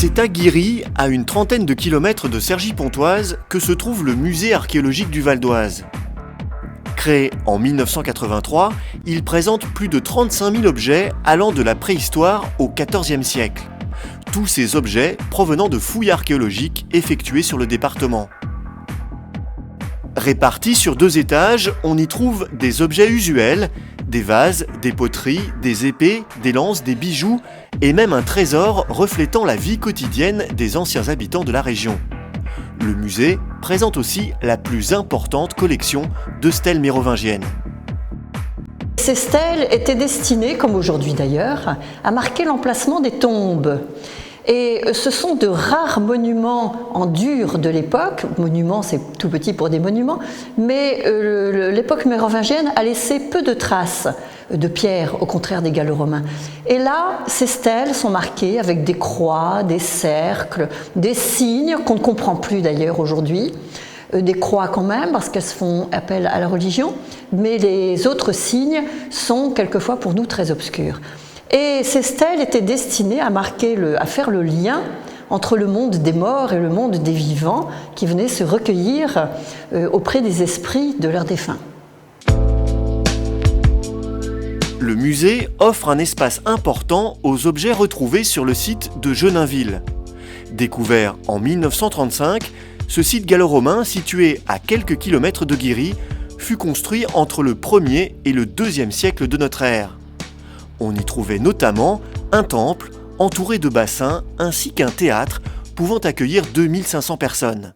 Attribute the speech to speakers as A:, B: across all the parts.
A: C'est à Guiry, à une trentaine de kilomètres de Cergy-Pontoise, que se trouve le musée archéologique du Val d'Oise. Créé en 1983, il présente plus de 35 000 objets allant de la préhistoire au XIVe siècle. Tous ces objets provenant de fouilles archéologiques effectuées sur le département. Répartis sur 2 étages, on y trouve des objets usuels, des vases, des poteries, des épées, des lances, des bijoux et même un trésor reflétant la vie quotidienne des anciens habitants de la région. Le musée présente aussi la plus importante collection de stèles mérovingiennes.
B: Ces stèles étaient destinées, comme aujourd'hui d'ailleurs, à marquer l'emplacement des tombes. Et ce sont de rares monuments en dur de l'époque. Monuments, c'est tout petit pour des monuments, mais l'époque mérovingienne a laissé peu de traces de pierres, au contraire des gallo-romains. Et là, ces stèles sont marquées avec des croix, des cercles, des signes qu'on ne comprend plus d'ailleurs aujourd'hui. Des croix quand même, parce qu'elles font appel à la religion, mais les autres signes sont quelquefois pour nous très obscurs. Et ces stèles étaient destinées à faire le lien entre le monde des morts et le monde des vivants qui venaient se recueillir auprès des esprits de leurs défunts.
A: Le musée offre un espace important aux objets retrouvés sur le site de Genainville. Découvert en 1935, ce site gallo-romain, situé à quelques kilomètres de Guiry, fut construit entre le 1er et le 2e siècle de notre ère. On y trouvait notamment un temple entouré de bassins ainsi qu'un théâtre pouvant accueillir 2500 personnes.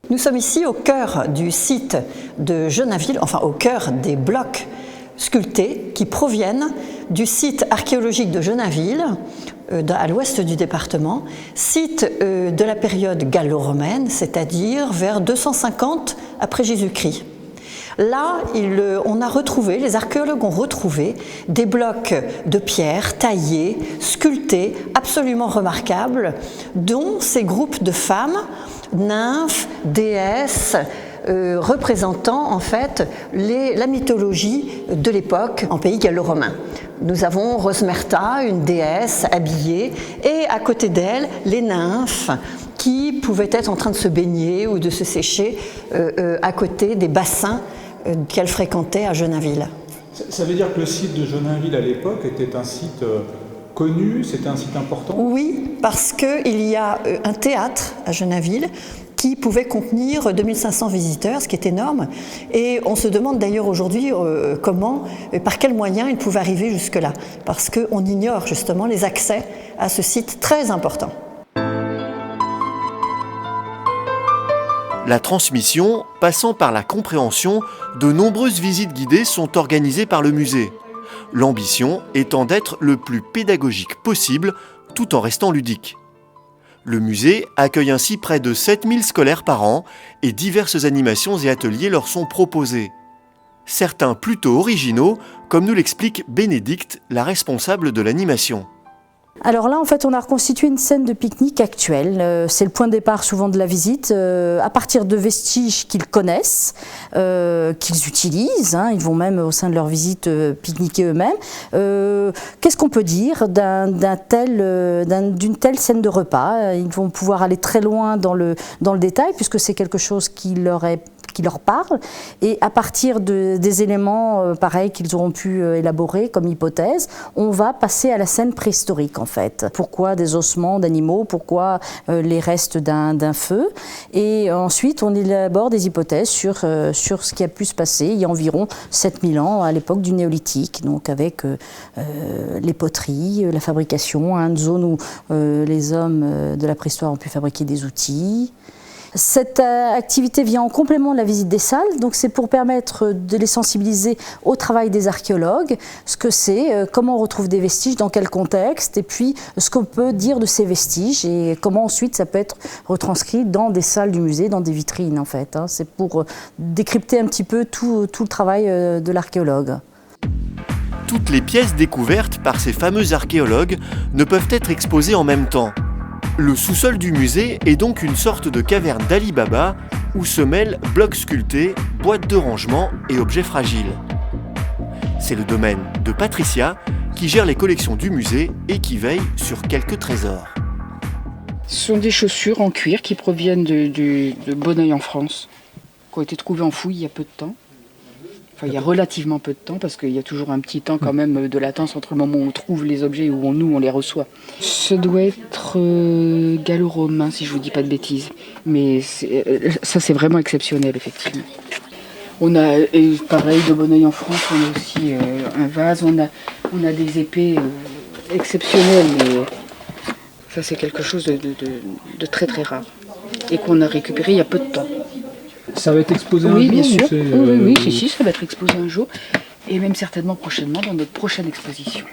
B: Nous sommes ici au cœur du site de Genainville, enfin au cœur des blocs sculptés qui proviennent du site archéologique de Genainville, à l'ouest du département, site de la période gallo-romaine, c'est-à-dire vers 250 après Jésus-Christ. Là, les archéologues ont retrouvé des blocs de pierre taillés, sculptés, absolument remarquables, dont ces groupes de femmes, nymphes, déesses, représentant en fait la mythologie de l'époque en pays gallo-romain. Nous avons Rosmerta, une déesse habillée, et à côté d'elle, les nymphes qui pouvaient être en train de se baigner ou de se sécher à côté des bassins qu'elle fréquentait à Genainville.
C: Ça veut dire que le site de Genainville à l'époque était un site connu, c'était un site important ?
B: Oui, parce qu'il y a un théâtre à Genainville qui pouvait contenir 2500 visiteurs, ce qui est énorme. Et on se demande d'ailleurs aujourd'hui par quels moyens ils pouvaient arriver jusque-là, parce qu'on ignore justement les accès à ce site très important.
A: La transmission, passant par la compréhension, de nombreuses visites guidées sont organisées par le musée. L'ambition étant d'être le plus pédagogique possible, tout en restant ludique. Le musée accueille ainsi près de 7000 scolaires par an et diverses animations et ateliers leur sont proposés. Certains plutôt originaux, comme nous l'explique Bénédicte, la responsable de l'animation.
D: Alors là, en fait, on a reconstitué une scène de pique-nique actuelle. C'est le point de départ souvent de la visite, à partir de vestiges qu'ils connaissent, qu'ils utilisent. Ils vont même, au sein de leur visite, pique-niquer eux-mêmes. Qu'est-ce qu'on peut dire d'une telle scène de repas? Ils vont pouvoir aller très loin dans le détail, puisque c'est quelque chose qui leur parle, et à partir des éléments pareils qu'ils auront pu élaborer comme hypothèse, on va passer à la scène préhistorique en fait. Pourquoi des ossements d'animaux? Pourquoi les restes d'un feu? Et ensuite on élabore des hypothèses sur ce qui a pu se passer il y a environ 7000 ans à l'époque du néolithique, donc avec les poteries, la fabrication, une zone où les hommes de la préhistoire ont pu fabriquer des outils. Cette activité vient en complément de la visite des salles, donc c'est pour permettre de les sensibiliser au travail des archéologues, ce que c'est, comment on retrouve des vestiges, dans quel contexte, et puis ce qu'on peut dire de ces vestiges et comment ensuite ça peut être retranscrit dans des salles du musée, dans des vitrines en fait. C'est pour décrypter un petit peu tout le travail de l'archéologue.
A: Toutes les pièces découvertes par ces fameux archéologues ne peuvent être exposées en même temps. Le sous-sol du musée est donc une sorte de caverne d'Ali Baba où se mêlent blocs sculptés, boîtes de rangement et objets fragiles. C'est le domaine de Patricia qui gère les collections du musée et qui veille sur quelques trésors.
E: Ce sont des chaussures en cuir qui proviennent de Bonneuil en France, qui ont été trouvées en fouille il y a peu de temps. Enfin, il y a relativement peu de temps, parce qu'il y a toujours un petit temps quand même de latence entre le moment où on trouve les objets et où on les reçoit. Ce doit être gallo-romain, si je vous dis pas de bêtises. Mais ça, c'est vraiment exceptionnel, effectivement. On a, et pareil, de Bonneuil en France, on a aussi un vase, on a des épées exceptionnelles, mais ça, c'est quelque chose de très très rare. Et qu'on a récupéré il y a peu de temps.
C: Ça va être exposé un
E: Oui,
C: jour
E: bien sûr. Oui,
C: ou
E: ça va être exposé un jour. Et même certainement prochainement dans notre prochaine exposition.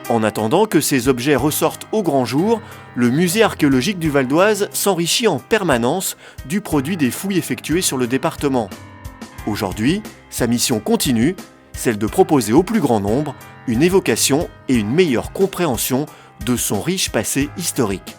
A: En attendant que ces objets ressortent au grand jour, le musée archéologique du Val d'Oise s'enrichit en permanence du produit des fouilles effectuées sur le département. Aujourd'hui, sa mission continue, celle de proposer au plus grand nombre une évocation et une meilleure compréhension de son riche passé historique.